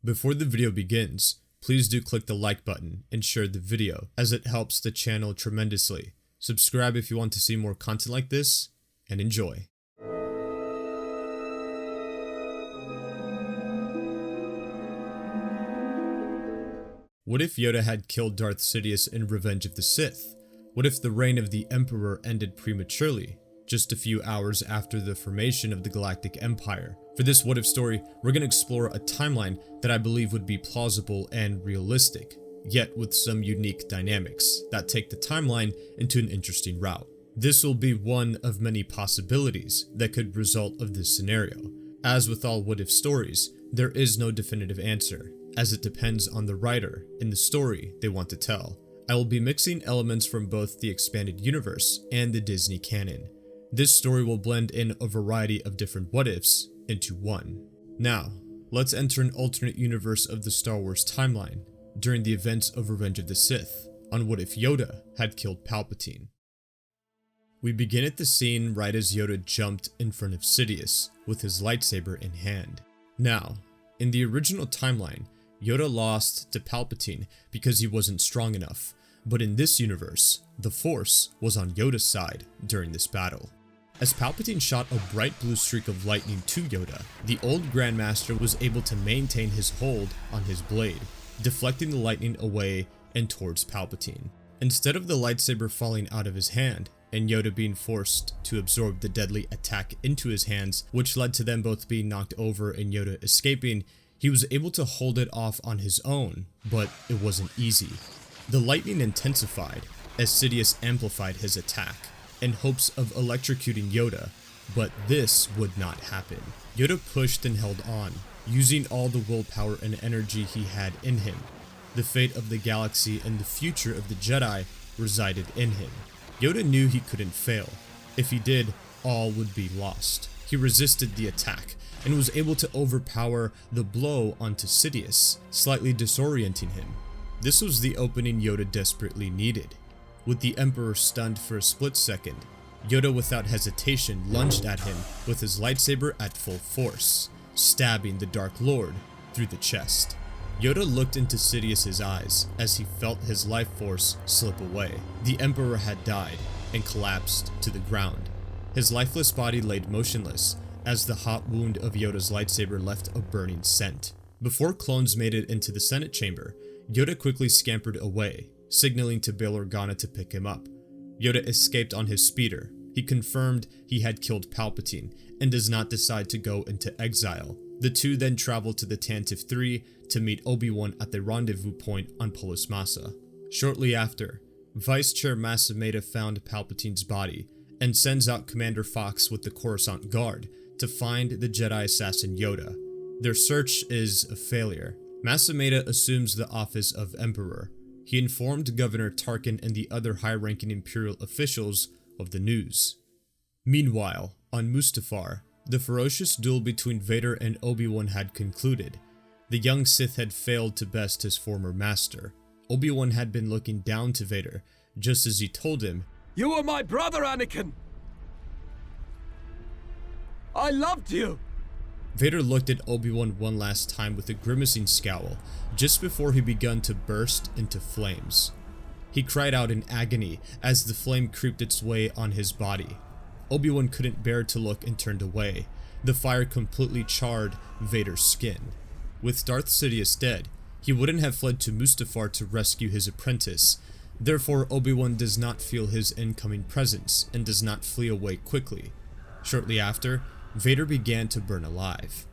Before the video begins, please do click the like button and share the video as it helps the channel tremendously. Subscribe if you want to see more content like this, and enjoy. What if Yoda had killed Darth Sidious in Revenge of the Sith? What if the reign of the Emperor ended prematurely, just a few hours after the formation of the Galactic Empire? For this what if story, we're going to explore a timeline that I believe would be plausible and realistic, yet with some unique dynamics that take the timeline into an interesting route. This will be one of many possibilities that could result of this scenario. As with all what if stories, there is no definitive answer, as it depends on the writer and the story they want to tell. I will be mixing elements from both the expanded universe and the Disney canon. This story will blend in a variety of different what-ifs into one. Now, let's enter an alternate universe of the Star Wars timeline during the events of Revenge of the Sith on what if Yoda had killed Palpatine. We begin at the scene right as Yoda jumped in front of Sidious with his lightsaber in hand. Now, in the original timeline, Yoda lost to Palpatine because he wasn't strong enough, but in this universe, the Force was on Yoda's side during this battle. As Palpatine shot a bright blue streak of lightning to Yoda, the old Grandmaster was able to maintain his hold on his blade, deflecting the lightning away and towards Palpatine. Instead of the lightsaber falling out of his hand, and Yoda being forced to absorb the deadly attack into his hands, which led to them both being knocked over and Yoda escaping, he was able to hold it off on his own, but it wasn't easy. The lightning intensified as Sidious amplified his attack, in hopes of electrocuting Yoda, but this would not happen. Yoda pushed and held on, using all the willpower and energy he had in him. The fate of the galaxy and the future of the Jedi resided in him. Yoda knew he couldn't fail. If he did, all would be lost. He resisted the attack and was able to overpower the blow onto Sidious, slightly disorienting him. This was the opening Yoda desperately needed. With the Emperor stunned for a split second, Yoda without hesitation lunged at him with his lightsaber at full force, stabbing the Dark Lord through the chest. Yoda looked into Sidious's eyes as he felt his life force slip away. The Emperor had died and collapsed to the ground. His lifeless body laid motionless as the hot wound of Yoda's lightsaber left a burning scent. Before clones made it into the Senate chamber, Yoda quickly scampered away, signaling to Bail Organa to pick him up. Yoda escaped on his speeder. He confirmed he had killed Palpatine and does not decide to go into exile. The two then travel to the Tantive 3 to meet Obi-Wan at the rendezvous point on Polis Massa. Shortly after, Vice Chair Masameda found Palpatine's body and sends out Commander Fox with the Coruscant Guard to find the Jedi assassin Yoda. Their search is a failure. Masameda assumes the office of Emperor. He informed Governor Tarkin and the other high-ranking Imperial officials of the news. Meanwhile, on Mustafar, the ferocious duel between Vader and Obi-Wan had concluded. The young Sith had failed to best his former master. Obi-Wan had been looking down to Vader, just as he told him, "You were my brother, Anakin! I loved you!" Vader looked at Obi-Wan one last time with a grimacing scowl, just before he began to burst into flames. He cried out in agony as the flame creeped its way on his body. Obi-Wan couldn't bear to look and turned away. The fire completely charred Vader's skin. With Darth Sidious dead, he wouldn't have fled to Mustafar to rescue his apprentice. Therefore, Obi-Wan does not feel his incoming presence and does not flee away quickly. Shortly after, Vader began to burn alive.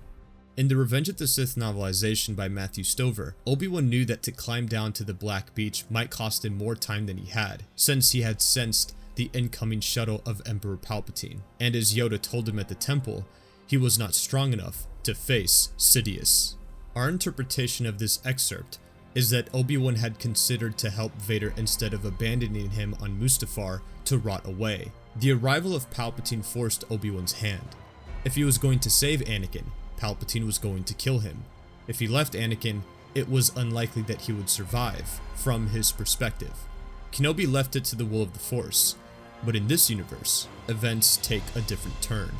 In the Revenge of the Sith novelization by Matthew Stover, Obi-Wan knew that to climb down to the Black Beach might cost him more time than he had, since he had sensed the incoming shuttle of Emperor Palpatine, and as Yoda told him at the temple, he was not strong enough to face Sidious. Our interpretation of this excerpt is that Obi-Wan had considered to help Vader instead of abandoning him on Mustafar to rot away. The arrival of Palpatine forced Obi-Wan's hand. If he was going to save Anakin, Palpatine was going to kill him. If he left Anakin, it was unlikely that he would survive, from his perspective. Kenobi left it to the will of the Force, but in this universe, events take a different turn.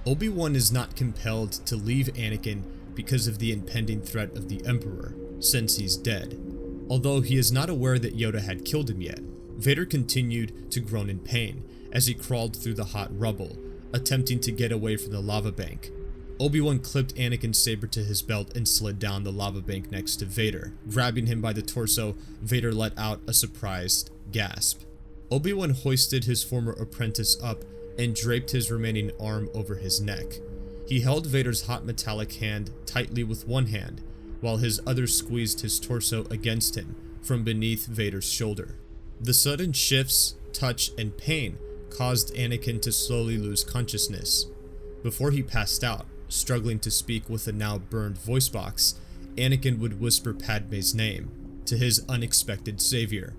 Obi-Wan is not compelled to leave Anakin because of the impending threat of the Emperor, since he's dead. Although he is not aware that Yoda had killed him yet, Vader continued to groan in pain as he crawled through the hot rubble, attempting to get away from the lava bank. Obi-Wan clipped Anakin's saber to his belt and slid down the lava bank next to Vader. Grabbing him by the torso, Vader let out a surprised gasp. Obi-Wan hoisted his former apprentice up and draped his remaining arm over his neck. He held Vader's hot metallic hand tightly with one hand, while his other squeezed his torso against him from beneath Vader's shoulder. The sudden shifts, touch, and pain caused Anakin to slowly lose consciousness. Before he passed out, struggling to speak with a now burned voice box, Anakin would whisper Padme's name to his unexpected savior.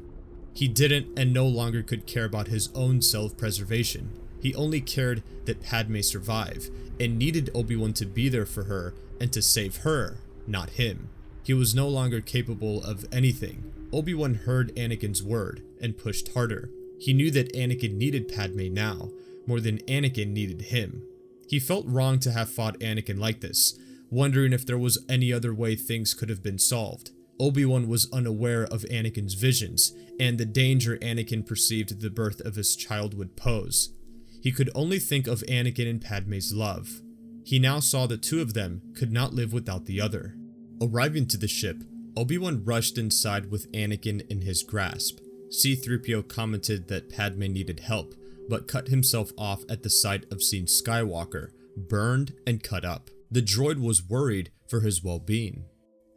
He didn't and no longer could care about his own self-preservation. He only cared that Padme survive and needed Obi-Wan to be there for her and to save her, not him. He was no longer capable of anything. Obi-Wan heard Anakin's word and pushed harder. He knew that Anakin needed Padme now, more than Anakin needed him. He felt wrong to have fought Anakin like this, wondering if there was any other way things could have been solved. Obi-Wan was unaware of Anakin's visions and the danger Anakin perceived the birth of his child would pose. He could only think of Anakin and Padme's love. He now saw the two of them could not live without the other. Arriving to the ship, Obi-Wan rushed inside with Anakin in his grasp. C-3PO commented that Padme needed help, but cut himself off at the sight of seeing Skywalker, burned and cut up. The droid was worried for his well-being.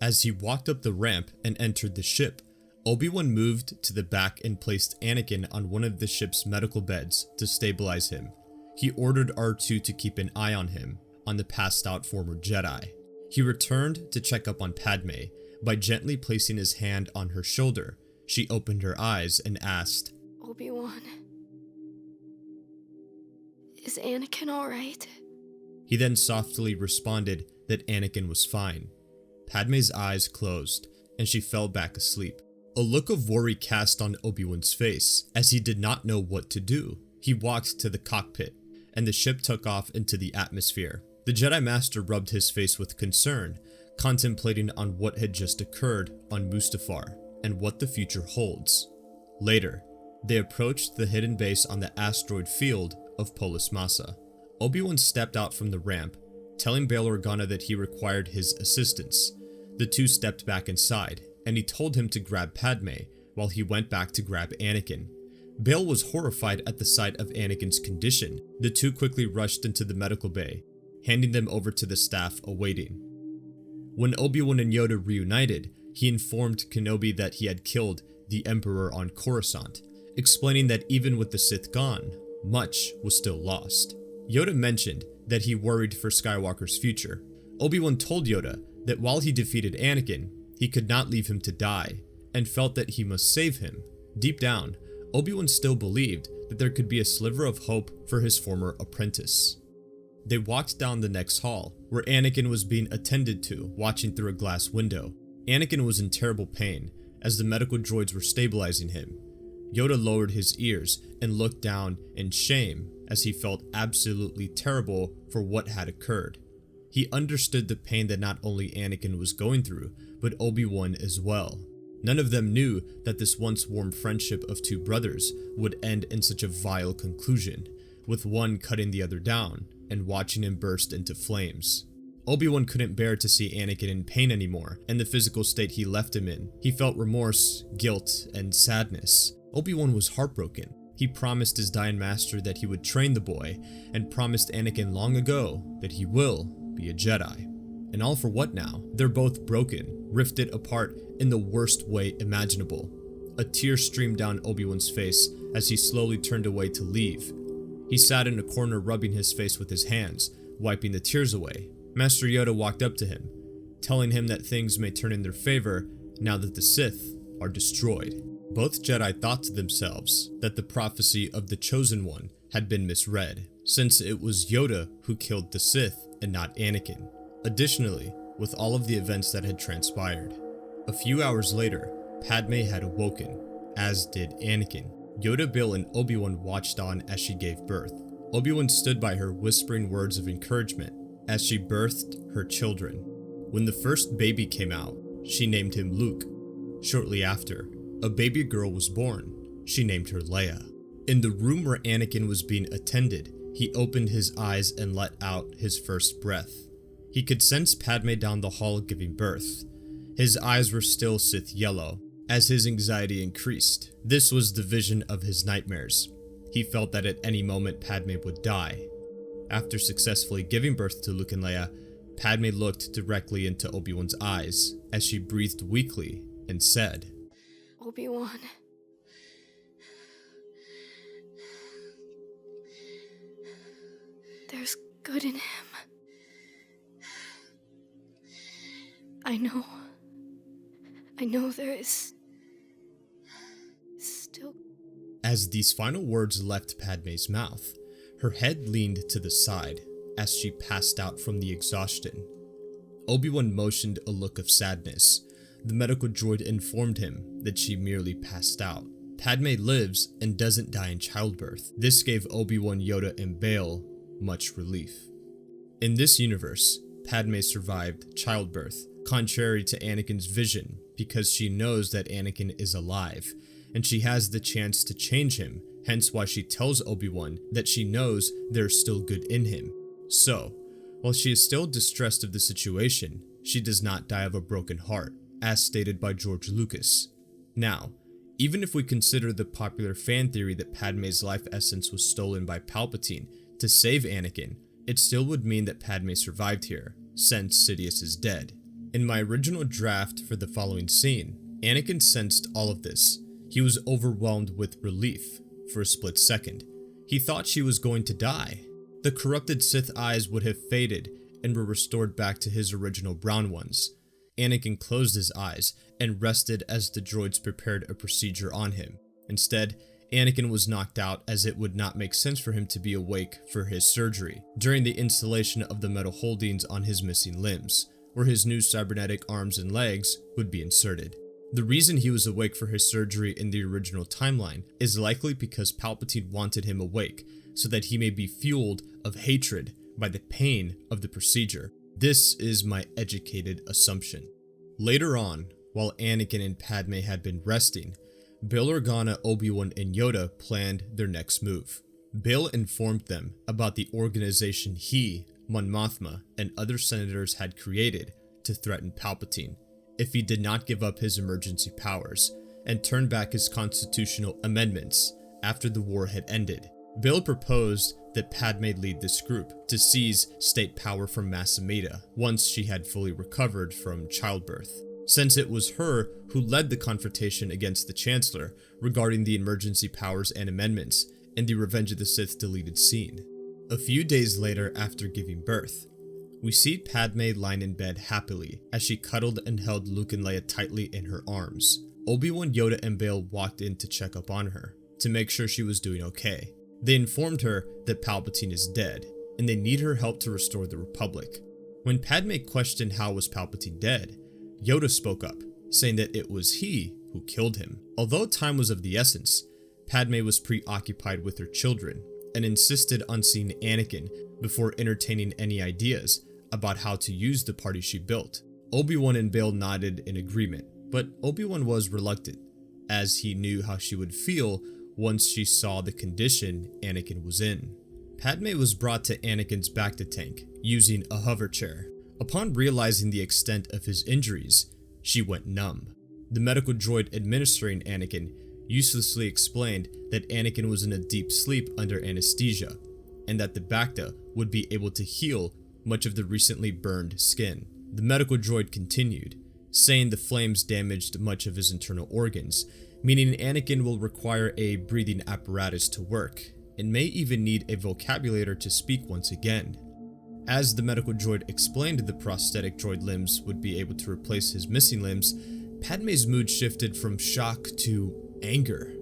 As he walked up the ramp and entered the ship, Obi-Wan moved to the back and placed Anakin on one of the ship's medical beds to stabilize him. He ordered R2 to keep an eye on him, on the passed-out former Jedi. He returned to check up on Padme. By gently placing his hand on her shoulder, she opened her eyes and asked, Obi-Wan, is Anakin alright? He then softly responded that Anakin was fine. Padme's eyes closed, and she fell back asleep. A look of worry cast on Obi-Wan's face, as he did not know what to do. He walked to the cockpit, and the ship took off into the atmosphere. The Jedi Master rubbed his face with concern, contemplating on what had just occurred on Mustafar, and what the future holds. Later, they approached the hidden base on the asteroid field of Polis Massa. Obi-Wan stepped out from the ramp, telling Bail Organa that he required his assistance. The two stepped back inside, and he told him to grab Padme, while he went back to grab Anakin. Bail was horrified at the sight of Anakin's condition. The two quickly rushed into the medical bay, handing them over to the staff awaiting. When Obi-Wan and Yoda reunited, he informed Kenobi that he had killed the Emperor on Coruscant, explaining that even with the Sith gone, much was still lost. Yoda mentioned that he worried for Skywalker's future. Obi-Wan told Yoda that while he defeated Anakin, he could not leave him to die, and felt that he must save him. Deep down, Obi-Wan still believed that there could be a sliver of hope for his former apprentice. They walked down the next hall, where Anakin was being attended to, watching through a glass window. Anakin was in terrible pain, as the medical droids were stabilizing him. Yoda lowered his ears and looked down in shame, as he felt absolutely terrible for what had occurred. He understood the pain that not only Anakin was going through, but Obi-Wan as well. None of them knew that this once warm friendship of two brothers would end in such a vile conclusion, with one cutting the other down and watching him burst into flames. Obi-Wan couldn't bear to see Anakin in pain anymore, and the physical state he left him in. He felt remorse, guilt, and sadness. Obi-Wan was heartbroken. He promised his dying master that he would train the boy, and promised Anakin long ago that he will be a Jedi. And all for what now? They're both broken, rifted apart in the worst way imaginable. A tear streamed down Obi-Wan's face as he slowly turned away to leave. He sat in a corner rubbing his face with his hands, wiping the tears away. Master Yoda walked up to him, telling him that things may turn in their favor now that the Sith are destroyed. Both Jedi thought to themselves that the prophecy of the Chosen One had been misread, since it was Yoda who killed the Sith and not Anakin. Additionally, with all of the events that had transpired, a few hours later, Padme had awoken, as did Anakin. Yoda, Bail, and Obi-Wan watched on as she gave birth. Obi-Wan stood by her, whispering words of encouragement as she birthed her children. When the first baby came out, she named him Luke. Shortly after, a baby girl was born. She named her Leia. In the room where Anakin was being attended, he opened his eyes and let out his first breath. He could sense Padme down the hall giving birth. His eyes were still Sith yellow. As his anxiety increased, this was the vision of his nightmares. He felt that at any moment Padme would die. After successfully giving birth to Luke and Leia, Padme looked directly into Obi-Wan's eyes as she breathed weakly and said, Obi-Wan. There's good in him. I know there is still. As these final words left Padme's mouth, her head leaned to the side as she passed out from the exhaustion. Obi-Wan motioned a look of sadness. The medical droid informed him that she merely passed out. Padme lives and doesn't die in childbirth. This gave Obi-Wan, Yoda, and Bail much relief. In this universe, Padme survived childbirth, contrary to Anakin's vision, because she knows that Anakin is alive, and she has the chance to change him, hence why she tells Obi-Wan that she knows there's still good in him. So, while she is still distressed of the situation, she does not die of a broken heart, as stated by George Lucas. Now, even if we consider the popular fan theory that Padme's life essence was stolen by Palpatine to save Anakin, it still would mean that Padme survived here, since Sidious is dead. In my original draft for the following scene, Anakin sensed all of this. He was overwhelmed with relief for a split second. He thought she was going to die. The corrupted Sith eyes would have faded and were restored back to his original brown ones. Anakin closed his eyes and rested as the droids prepared a procedure on him. Instead, Anakin was knocked out as it would not make sense for him to be awake for his surgery during the installation of the metal holdings on his missing limbs, where his new cybernetic arms and legs would be inserted. The reason he was awake for his surgery in the original timeline is likely because Palpatine wanted him awake so that he may be fueled of hatred by the pain of the procedure. This is my educated assumption. Later on, while Anakin and Padme had been resting, Bail Organa, Obi-Wan, and Yoda planned their next move. Bail informed them about the organization he, Mon Mothma, and other senators had created to threaten Palpatine if he did not give up his emergency powers and turn back his constitutional amendments after the war had ended. Bail proposed that Padme lead this group to seize state power from Mas Amedda once she had fully recovered from childbirth, since it was her who led the confrontation against the Chancellor regarding the emergency powers and amendments in the Revenge of the Sith deleted scene. A few days later, after giving birth, we see Padme lying in bed happily as she cuddled and held Luke and Leia tightly in her arms. Obi-Wan, Yoda, and Bail walked in to check up on her to make sure she was doing okay. They informed her that Palpatine is dead and they need her help to restore the Republic. When Padme questioned how was Palpatine dead, Yoda spoke up, saying that it was he who killed him. Although time was of the essence, Padme was preoccupied with her children and insisted on seeing Anakin before entertaining any ideas about how to use the party she built. Obi-Wan and Bail nodded in agreement, but Obi-Wan was reluctant, as he knew how she would feel once she saw the condition Anakin was in. Padme was brought to Anakin's bacta tank using a hover chair. Upon realizing the extent of his injuries, she went numb. The medical droid administering Anakin uselessly explained that Anakin was in a deep sleep under anesthesia, and that the bacta would be able to heal much of the recently burned skin. The medical droid continued, saying the flames damaged much of his internal organs, meaning Anakin will require a breathing apparatus to work, and may even need a vocabulator to speak once again. As the medical droid explained the prosthetic droid limbs would be able to replace his missing limbs, Padme's mood shifted from shock to anger.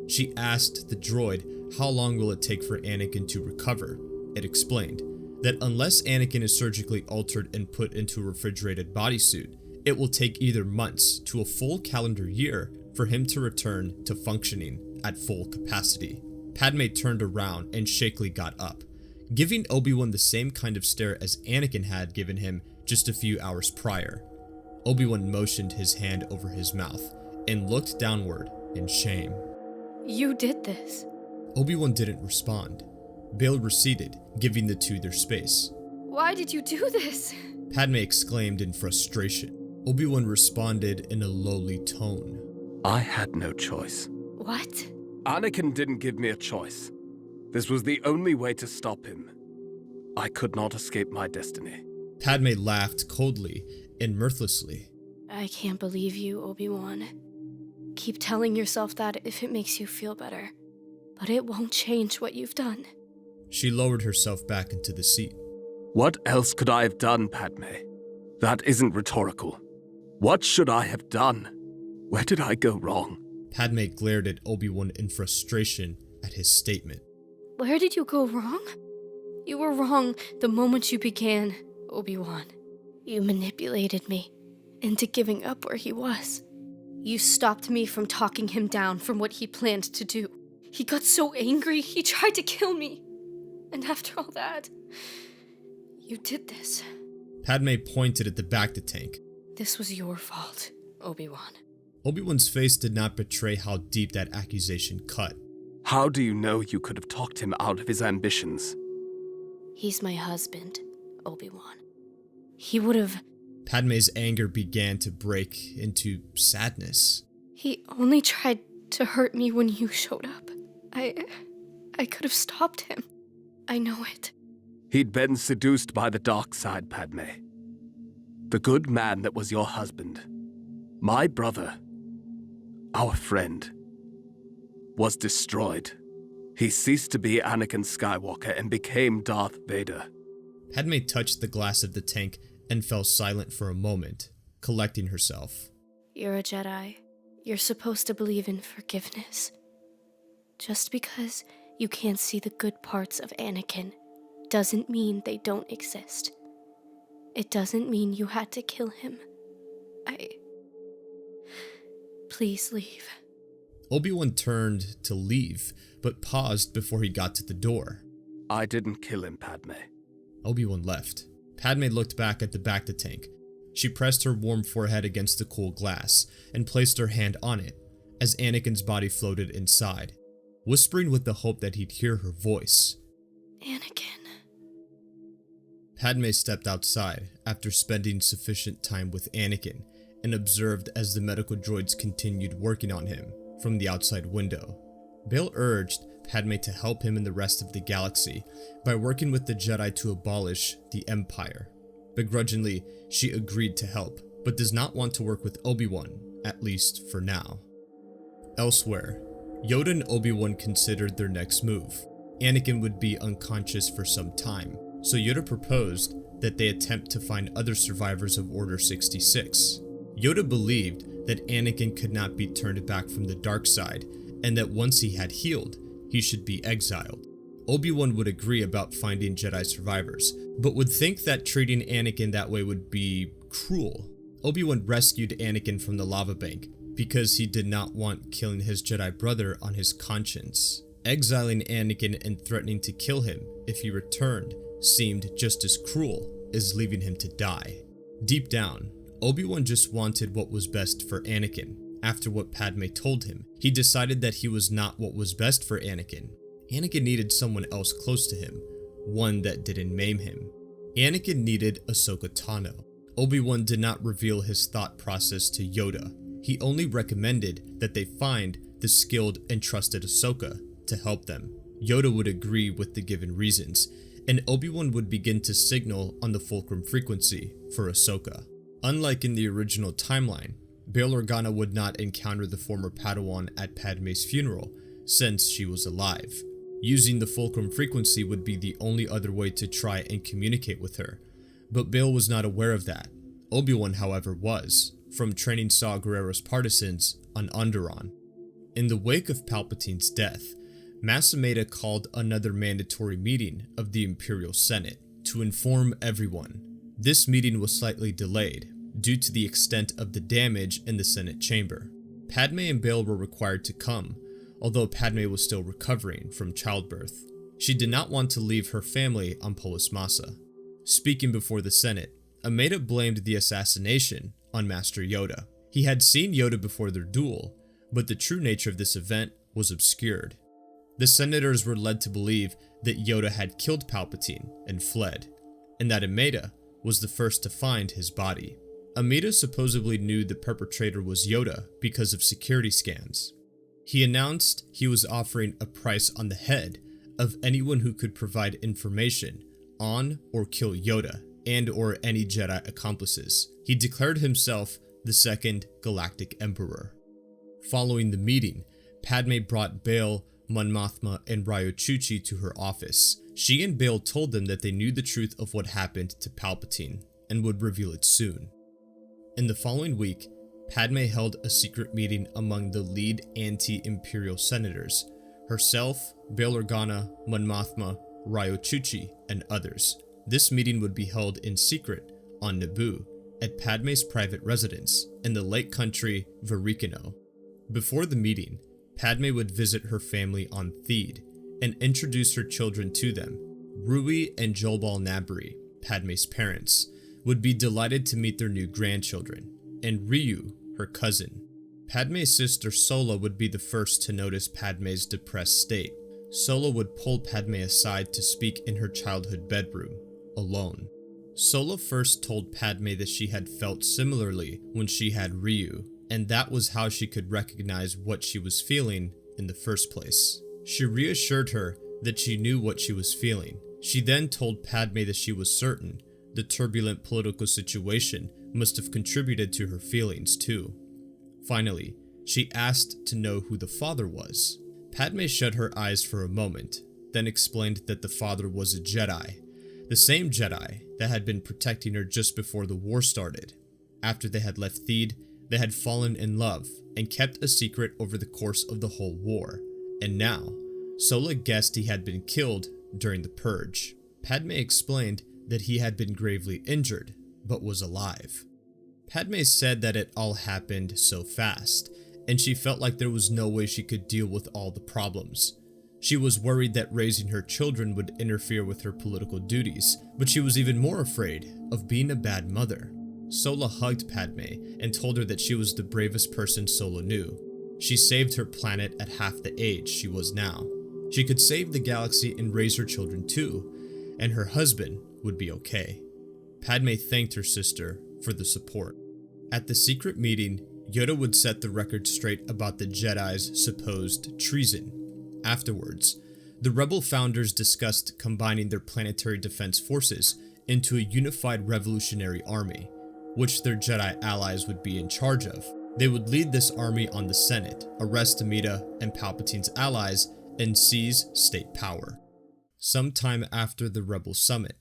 She asked the droid how long will it take for Anakin to recover. It explained that unless Anakin is surgically altered and put into a refrigerated bodysuit, it will take either months to a full calendar year for him to return to functioning at full capacity. Padme turned around and shakily got up, giving Obi-Wan the same kind of stare as Anakin had given him just a few hours prior. Obi-Wan motioned his hand over his mouth and looked downward in shame. You did this. Obi-Wan didn't respond. Bail receded, giving the two their space. Why did you do this? Padme exclaimed in frustration. Obi-Wan responded in a lowly tone. I had no choice. What? Anakin didn't give me a choice. This was the only way to stop him. I could not escape my destiny. Padme laughed coldly and mirthlessly. I can't believe you, Obi-Wan. Keep telling yourself that if it makes you feel better. But it won't change what you've done. She lowered herself back into the seat. What else could I have done, Padme? That isn't rhetorical. What should I have done? Where did I go wrong? Padme glared at Obi-Wan in frustration at his statement. Where did you go wrong? You were wrong the moment you began, Obi-Wan. You manipulated me into giving up where he was. You stopped me from talking him down from what he planned to do. He got so angry, he tried to kill me. And after all that, you did this. Padme pointed at the bacta tank. This was your fault, Obi-Wan. Obi-Wan's face did not betray how deep that accusation cut. How do you know you could have talked him out of his ambitions? He's my husband, Obi-Wan. He would have... Padme's anger began to break into sadness. He only tried to hurt me when you showed up. I could have stopped him. I know it. He'd been seduced by the dark side, Padme. The good man that was your husband, my brother, our friend, was destroyed. He ceased to be Anakin Skywalker and became Darth Vader. Padme touched the glass of the tank and fell silent for a moment, collecting herself. You're a Jedi. You're supposed to believe in forgiveness. Just because you can't see the good parts of Anakin doesn't mean they don't exist. It doesn't mean you had to kill him. Please leave. Obi-Wan turned to leave, but paused before he got to the door. I didn't kill him, Padme. Obi-Wan left. Padme looked back at the bacta tank. She pressed her warm forehead against the cool glass and placed her hand on it as Anakin's body floated inside, whispering with the hope that he'd hear her voice. Anakin. Padme stepped outside after spending sufficient time with Anakin and observed as the medical droids continued working on him from the outside window. Bail urged Padme to help him and the rest of the galaxy by working with the Jedi to abolish the Empire. Begrudgingly, she agreed to help, but does not want to work with Obi-Wan, at least for now. Elsewhere, Yoda and Obi-Wan considered their next move. Anakin would be unconscious for some time, so Yoda proposed that they attempt to find other survivors of Order 66. Yoda believed that Anakin could not be turned back from the dark side, and that once he had healed, he should be exiled. Obi-Wan would agree about finding Jedi survivors, but would think that treating Anakin that way would be cruel. Obi-Wan rescued Anakin from the lava bank because he did not want killing his Jedi brother on his conscience. Exiling Anakin and threatening to kill him if he returned seemed just as cruel as leaving him to die. Deep down, Obi-Wan just wanted what was best for Anakin. After what Padme told him, he decided that he was not what was best for Anakin. Anakin needed someone else close to him, one that didn't maim him. Anakin needed Ahsoka Tano. Obi-Wan did not reveal his thought process to Yoda. He only recommended that they find the skilled and trusted Ahsoka to help them. Yoda would agree with the given reasons, and Obi-Wan would begin to signal on the fulcrum frequency for Ahsoka. Unlike in the original timeline, Bail Organa would not encounter the former Padawan at Padme's funeral, since she was alive. Using the fulcrum frequency would be the only other way to try and communicate with her, but Bail was not aware of that. Obi-Wan, however, was, from training Saw Gerrera's partisans on Onderon. In the wake of Palpatine's death, Mas Amedda called another mandatory meeting of the Imperial Senate to inform everyone. This meeting was slightly delayed due to the extent of the damage in the Senate chamber. Padme and Bail were required to come, although Padme was still recovering from childbirth. She did not want to leave her family on Polis Massa. Speaking before the Senate, Ameda blamed the assassination on Master Yoda. He had seen Yoda before their duel, but the true nature of this event was obscured. The senators were led to believe that Yoda had killed Palpatine and fled, and that Ameda was the first to find his body. Ameda supposedly knew the perpetrator was Yoda because of security scans. He announced he was offering a price on the head of anyone who could provide information on or kill Yoda and or any Jedi accomplices. He declared himself the second Galactic Emperor. Following the meeting, Padme brought Bail, Mon Mothma, and Ryo-Chuchi to her office. She and Bail told them that they knew the truth of what happened to Palpatine and would reveal it soon. In the following week, Padme held a secret meeting among the lead anti-Imperial senators, herself, Bail Organa, Mon Mothma, Ryo-Chuchi, and others. This meeting would be held in secret on Naboo, at Padme's private residence in the Lake Country, Varikino. Before the meeting, Padme would visit her family on Theed and introduce her children to them. Rui and Jolbal Nabri, Padme's parents, would be delighted to meet their new grandchildren, and Ryu, her cousin. Padme's sister Sola would be the first to notice Padme's depressed state. Sola would pull Padme aside to speak in her childhood bedroom, alone. Sola first told Padme that she had felt similarly when she had Ryu, and that was how she could recognize what she was feeling in the first place. She reassured her that she knew what she was feeling. She then told Padme that she was certain the turbulent political situation must have contributed to her feelings too. Finally, she asked to know who the father was. Padme shut her eyes for a moment, then explained that the father was a Jedi, the same Jedi that had been protecting her just before the war started. After they had left Theed, they had fallen in love and kept a secret over the course of the whole war, and now, Sola guessed he had been killed during the Purge. Padme explained that he had been gravely injured, but was alive. Padme said that it all happened so fast, and she felt like there was no way she could deal with all the problems. She was worried that raising her children would interfere with her political duties, but she was even more afraid of being a bad mother. Sola hugged Padme and told her that she was the bravest person Sola knew. She saved her planet at half the age she was now. She could save the galaxy and raise her children too, and her husband would be okay. Padme thanked her sister for the support. At the secret meeting, Yoda would set the record straight about the Jedi's supposed treason. Afterwards, the rebel founders discussed combining their planetary defense forces into a unified revolutionary army, which their Jedi allies would be in charge of. They would lead this army on the Senate, arrest Amida and Palpatine's allies, and seize state power. Sometime after the rebel summit,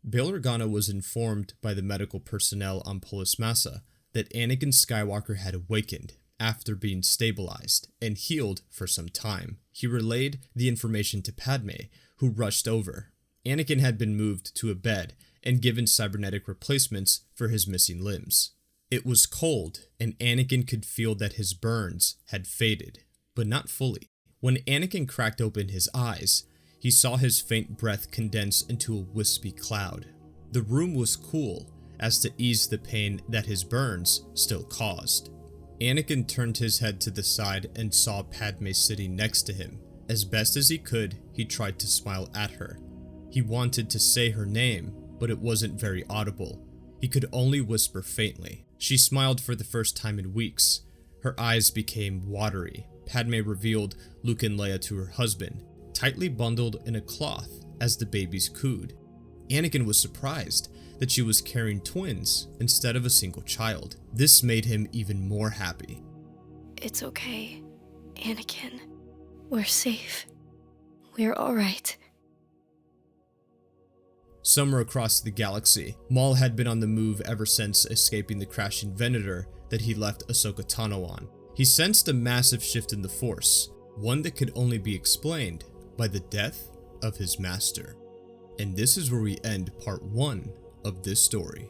Bail Organa was informed by the medical personnel on Polis Massa that Anakin Skywalker had awakened after being stabilized and healed for some time. He relayed the information to Padme, who rushed over. Anakin had been moved to a bed and given cybernetic replacements for his missing limbs. It was cold, and Anakin could feel that his burns had faded, but not fully. When Anakin cracked open his eyes, he saw his faint breath condense into a wispy cloud. The room was cool, as to ease the pain that his burns still caused. Anakin turned his head to the side and saw Padme sitting next to him. As best as he could, he tried to smile at her. He wanted to say her name, but it wasn't very audible. He could only whisper faintly. She smiled for the first time in weeks. Her eyes became watery. Padme revealed Luke and Leia to her husband, tightly bundled in a cloth as the babies cooed. Anakin was surprised that she was carrying twins instead of a single child. This made him even more happy. It's okay, Anakin. We're safe. We're alright. Somewhere across the galaxy, Maul had been on the move ever since escaping the crashing Venator that he left Ahsoka Tano on. He sensed a massive shift in the Force, one that could only be explained by the death of his master. And this is where we end part 1 of this story.